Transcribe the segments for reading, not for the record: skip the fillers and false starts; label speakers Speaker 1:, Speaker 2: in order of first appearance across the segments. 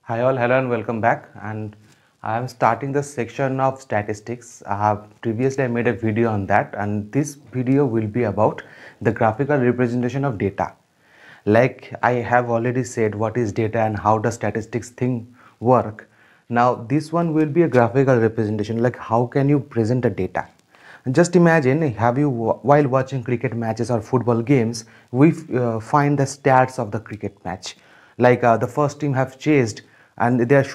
Speaker 1: Hi all, hello and welcome back. And I am starting the section of statistics. I have previously made a video on that, and this video will be about the graphical representation of data. Like I have already said what is data and how does statistics thing work. Now this one will be a graphical representation, like how can you present a data. Just imagine, while watching cricket matches or football games, we find the stats of the cricket match. Like the first team have chased, and there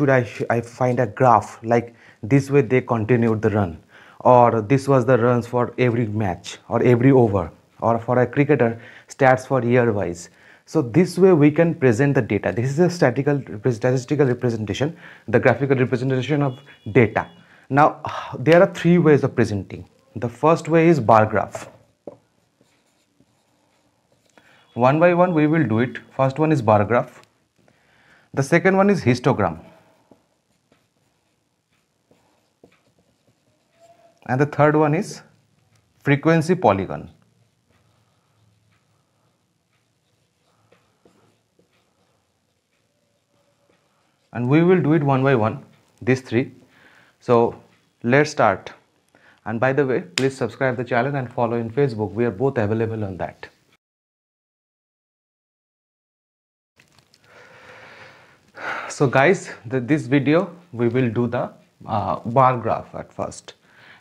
Speaker 1: I find a graph like this way they continued the run, or this was the runs for every match or every over, or for a cricketer stats for year wise. So this way we can present the data. This is a statistical representation, the graphical representation of data. Now there are three ways of presenting. The first way is bar graph. One by one we will do it. First one is bar graph. The second one is histogram. And the third one is frequency polygon. And we will do it one by one, these three. So let's start. And by the way, please subscribe the channel and follow in Facebook. We are both available on that. So guys, this video we will do the bar graph at first.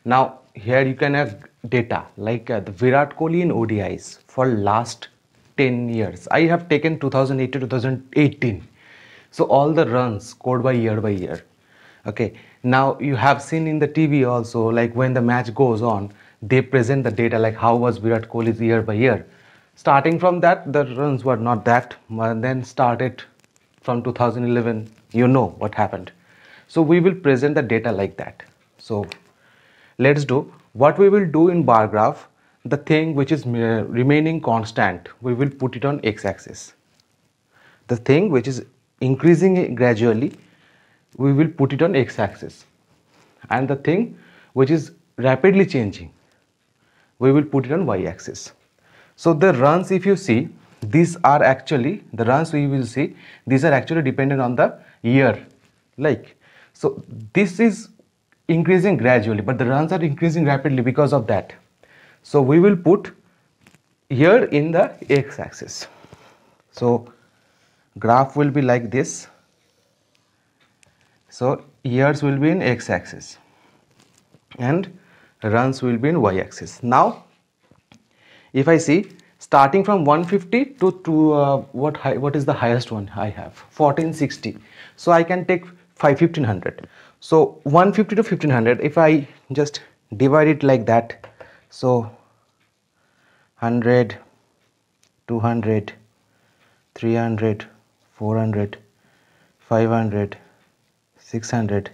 Speaker 1: Now here you can have data like the Virat Kohli in ODIs for last 10 years. I have taken 2008 to 2018. So all the runs scored by year. Okay, now you have seen in the TV also, like when the match goes on, they present the data like how was Virat Kohli's year by year. Starting from that, the runs were not that, then started from 2011, you know what happened. So we will present the data like that. So let's do what we will do in bar graph. The thing which is remaining constant, we will put it on x-axis. The thing which is increasing gradually, we will put it on x-axis, and the thing which is rapidly changing, we will put it on y-axis. So the runs, if you see, these are actually the runs we will see, these are actually dependent on the year. Like, so this is increasing gradually, but the runs are increasing rapidly because of that. So we will put here in the x-axis. So graph will be like this. So years will be in x-axis and runs will be in y-axis. Now if I see starting from 150 to what is the highest one I have, 1460. So I can take 1500. So 150 to 1500, if I just divide it like that, so 100, 200, 300, 400, 500, 600,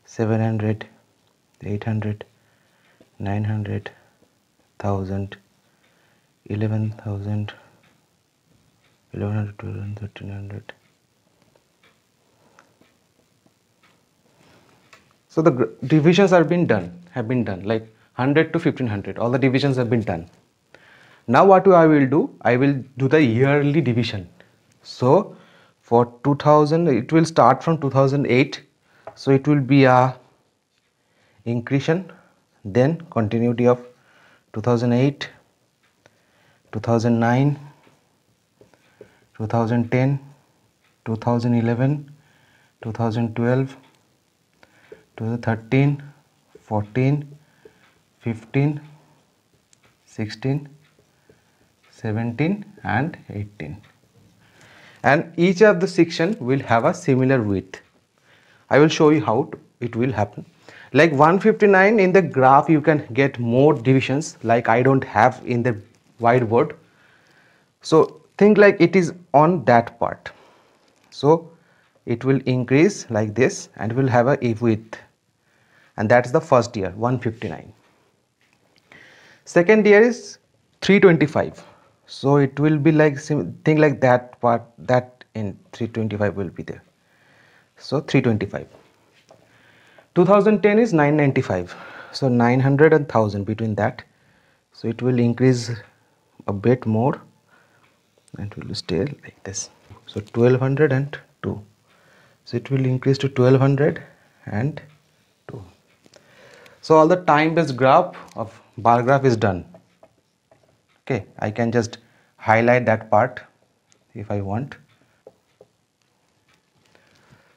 Speaker 1: 700, 800, 900, 1000, 11,000, 1100, 1200, 1300. So the divisions have been done like 100 to 1500. All the divisions have been done. Now what I will do? I will do the yearly division. So for 2000, it will start from 2008. So it will be a incretion, then continuity of 2008, 2009, 2010, 2011, 2012, 2013, 14, 15, 16, 17 and 18. And each of the section will have a similar width. I will show you how it will happen. Like 159, in the graph you can get more divisions, like I don't have in the whiteboard. So think like it is on that part. So it will increase like this and will have a width, and that's the first year, 159. Second year is 325. So it will be like thing like that part, that in 325 will be there. So 325. 2010 is 995. So 900 and 1000 between that. So it will increase a bit more and it will stay like this. So 1202. So it will increase to 1200 and 2. So all the time based graph of bar graph is done. Okay, I can just highlight that part if I want.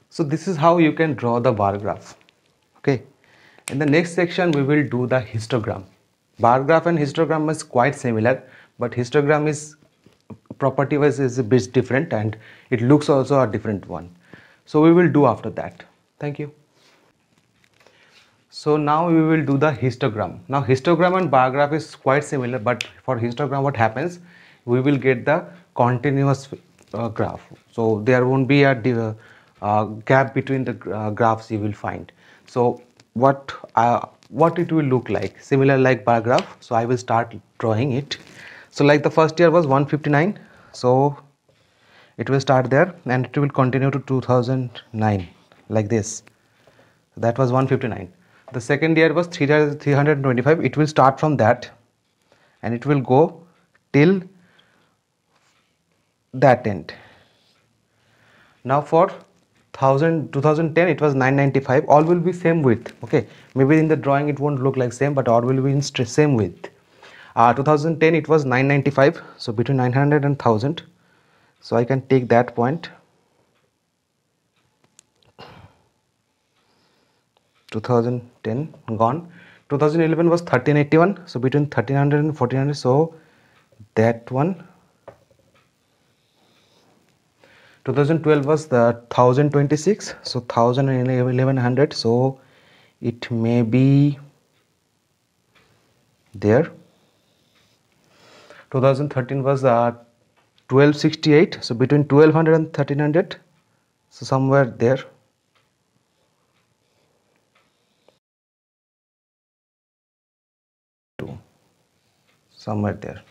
Speaker 1: So this is how you can draw the bar graph. Okay, in the next section we will do the histogram. Bar graph and histogram is quite similar, but histogram is property wise is a bit different and it looks also a different one. So we will do after that. Thank you. So now we will do the histogram. Now histogram and bar graph is quite similar, but for histogram what happens, we will get the continuous graph. So there won't be a gap between the graphs you will find. So what it will look like, similar like bar graph. So I will start drawing it. So like the first year was 159, so it will start there and it will continue to 2009 like this. That was 159. The second year was 325. It will start from that and it will go till that end. Now for 2010 it was 995. All will be same width. Okay, maybe in the drawing it won't look like same, but all will be in same width. 2010 it was 995, so between 900 and 1000. So I can take that point. 2010 gone. 2011 was 1381, so between 1300 and 1400, so that one. 2012 was the 1026, so 1000 and 1100, so it may be there. 2013 was 1268, so between 1200 and 1300, so somewhere there. Somewhere there.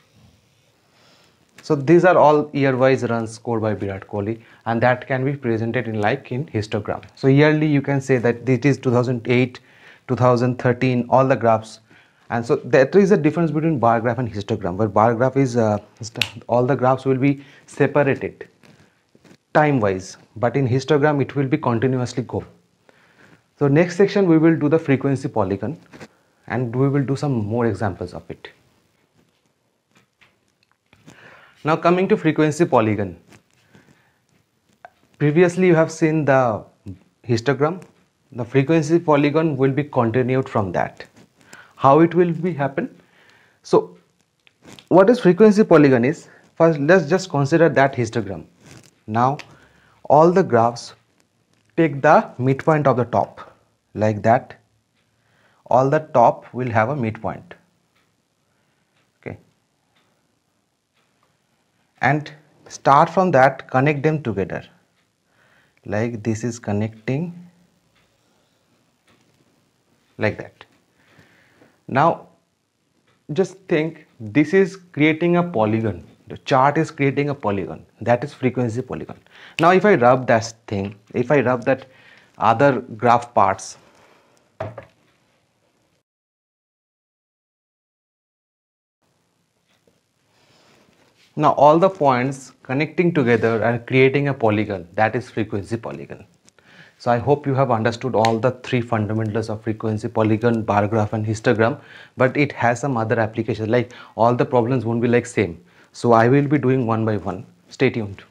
Speaker 1: So these are all year-wise runs scored by Virat Kohli, and that can be presented in histogram. So yearly you can say that it is 2008, 2013, all the graphs. And so there is a difference between bar graph and histogram, where bar graph is all the graphs will be separated time-wise, but in histogram it will be continuously go. So next section we will do the frequency polygon and we will do some more examples of it. Now coming to frequency polygon. Previously you have seen the histogram. The frequency polygon will be continued from that. How it will be happen? So what is frequency polygon is, first let's just consider that histogram. Now all the graphs take the midpoint of the top like that. All the top will have a midpoint. Okay. And start from that, connect them together. Like this is connecting like that. Now just think, this is creating a polygon. The chart is creating a polygon. That is frequency polygon. Now if I rub that thing, if I rub that other graph parts, now all the points connecting together and creating a polygon, that is frequency polygon. So I hope you have understood all the three fundamentals of frequency polygon, bar graph and histogram, but it has some other applications, like all the problems won't be like same. So I will be doing one by one. Stay tuned.